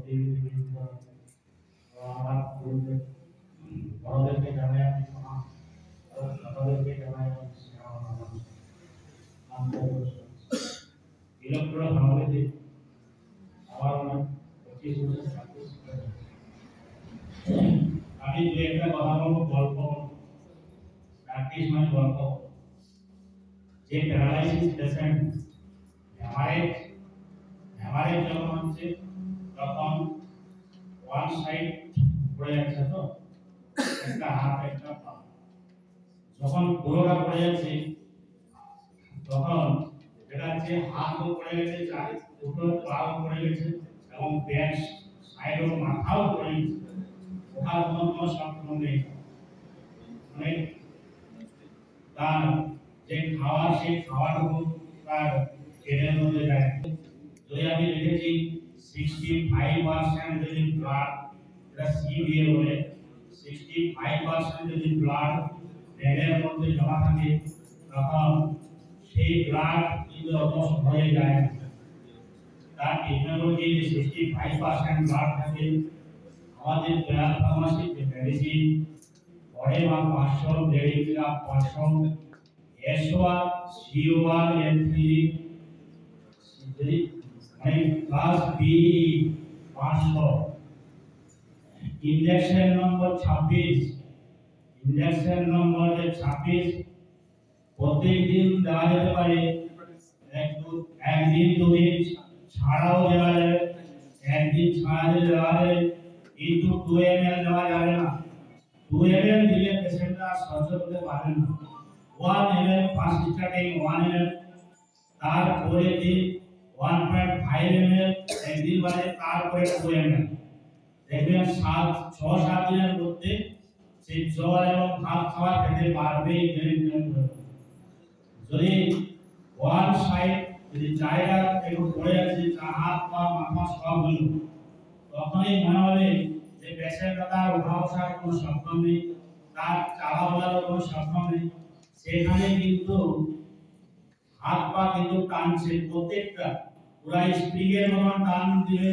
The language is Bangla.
প্রতিনিধিবৃন্দ ও আমার গুরুদেব বড়দেরকে জানাই আমি প্রণাম এবং ছোটদেরকে জানাই আমি স্নেহ ইলেকট্রন সমিতি আমার অনেক 25 বছর সার্ভিস করে আমি যে একটা কথা বলবো গল্প प्रैक्टिस में गल्प जे पैरालिसिस पेशेंट हमारे जब से तখন वन साइड পড়ে যাচ্ছে তো একটা হাত একটা পা যখন পুরোটা পড়ে যাচ্ছে তখন এটা যে হাতও পড়ে গেছে চারি দুটো পাও পড়ে গেছে এবং ব্যাক সাইডও মাথাও পড়ে গেছে ওঠার কোনো শক্তি নেই মানে তার যে খাওয়া সেই খাওয়াটুকু তার পেটের মধ্যে যায় যদি আমি লিখেছি 65% যদি ব্লাড এটা সিভিএ বলে 65% যদি ব্লাড ব্রেনের মধ্যে জমা থাকে তখন সেই ব্লাড কিন্তু অবশ হয়ে যায় তার টেকনোলজি যে 65% ব্লাড থাকে আমাদের প্যারা ফার্মাসি যে মেডিসিন बड़े मान 500 milligram 500 S1 C1 N3 plus B 500 injection number 26 injection number 26 প্রত্যেক দিন দেওয়া যেতে পারে একদিন দুদিন ছাড়াও দেওয়া যাবে একদিন ছাড়া দেওয়া যাবে কিন্তু 2 ml দেওয়া যাবে না 2 ml দিলে পেশেন্টরা সহ্য করতে পারেন না 1 ml ফার্স্ট স্টার্টিং 1 ml তারপরে দিন 1.5 ml একদিন বাদে তারপরে 2 ml দেখবেন 6-7 দিনের মধ্যে সেই জ্বর এবং ভাত খাওয়া খেতে পারবে যদি ওয়ান সাইড যদি জায়গা একটু পড়ে আছে হাত পা মাথা সব হলো তখনই মনে হবে যে পেশেন্টটা তার উঠা বসার কোনো সক্ষম নেই তার চালা বলার কোনো সক্ষম নেই সেখানে কিন্তু হাত পা কিন্তু টানছে প্রত্যেকটা পুরা স্প্রিং এর মতন টান দিলে